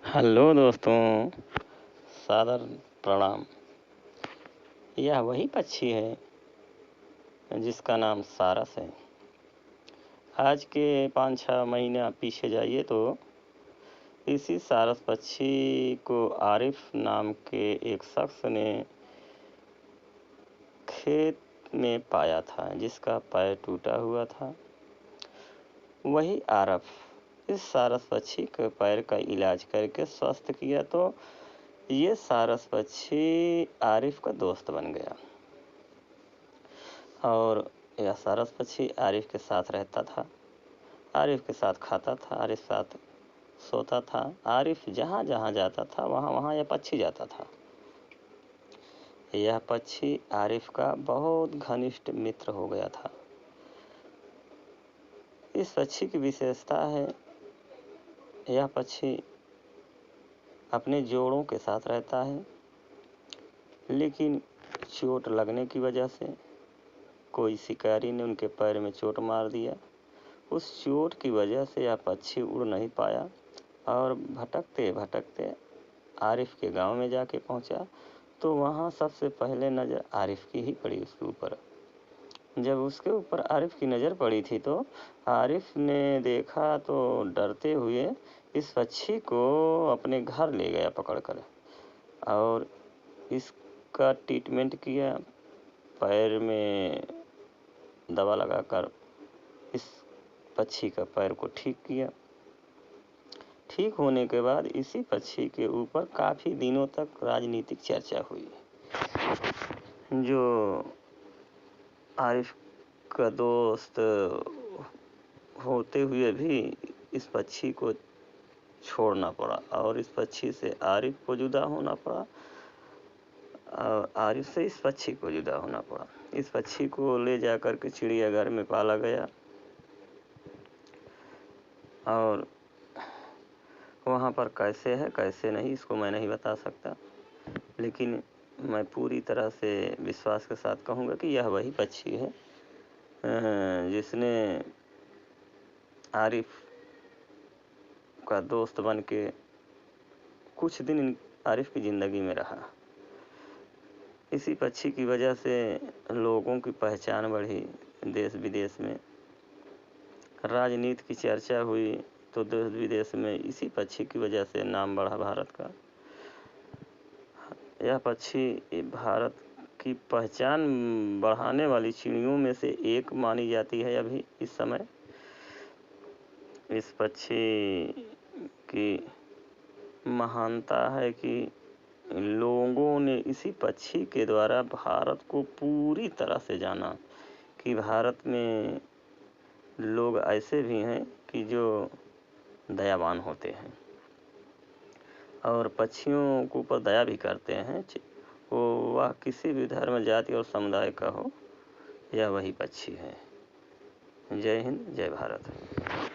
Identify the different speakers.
Speaker 1: Hello दोस्तों, सादर प्रणाम। यह वही पक्षी है जिसका नाम सारस है। आज के 5-6 महीने पीछे जाइए तो इसी सारस पक्षी को आरिफ नाम के एक शख्स ने खेत में पाया था, जिसका पैर टूटा हुआ था। वही आरिफ इस सारस पक्षी के पैर का इलाज करके स्वस्थ किया, तो ये सारस पक्षी आरिफ का दोस्त बन गया और यह सारस पक्षी आरिफ के साथ रहता था, आरिफ के साथ खाता था, आरिफ के साथ सोता था। आरिफ जहाँ जहाँ जाता था वहाँ वहाँ यह पक्षी जाता था। यह पक्षी आरिफ का बहुत घनिष्ठ मित्र हो गया था। इस पक्षी की विशेषता है, यह पक्षी अपने जोड़ों के साथ रहता है, लेकिन चोट लगने की वजह से कोई शिकारी ने उनके पैर में चोट मार दिया। उस चोट की वजह से यह पक्षी उड़ नहीं पाया और भटकते भटकते आरिफ के गांव में जाके पहुंचा, तो वहां सबसे पहले नज़र आरिफ की ही पड़ी उसके ऊपर। जब उसके ऊपर आरिफ की नज़र पड़ी थी तो आरिफ ने देखा तो डरते हुए इस पक्षी को अपने घर ले गया पकड़कर और इसका ट्रीटमेंट किया। पैर में दवा लगाकर इस पक्षी का पैर को ठीक किया। ठीक होने के बाद इसी पक्षी के ऊपर काफ़ी दिनों तक राजनीतिक चर्चा हुई। जो आरिफ का दोस्त होते हुए भी इस पक्षी को छोड़ना पड़ा और इस पक्षी से आरिफ को जुदा होना पड़ा और आरिफ से इस पक्षी को जुदा होना पड़ा। इस पक्षी को ले जाकर के चिड़ियाघर में पाला गया और वहाँ पर कैसे है कैसे नहीं इसको मैं नहीं बता सकता, लेकिन मैं पूरी तरह से विश्वास के साथ कहूँगा कि यह वही पक्षी है जिसने आरिफ का दोस्त बन के कुछ दिन आरिफ की ज़िंदगी में रहा। इसी पक्षी की वजह से लोगों की पहचान बढ़ी, देश विदेश में राजनीति की चर्चा हुई, तो देश विदेश में इसी पक्षी की वजह से नाम बढ़ा भारत का। यह पक्षी भारत की पहचान बढ़ाने वाली चिड़ियों में से एक मानी जाती है अभी इस समय। इस पक्षी की महानता है कि लोगों ने इसी पक्षी के द्वारा भारत को पूरी तरह से जाना कि भारत में लोग ऐसे भी हैं कि जो दयावान होते हैं और पक्षियों के ऊपर दया भी करते हैं, वो वह किसी भी धर्म जाति और समुदाय का हो, यह वही पक्षी है। जय हिंद, जय भारत।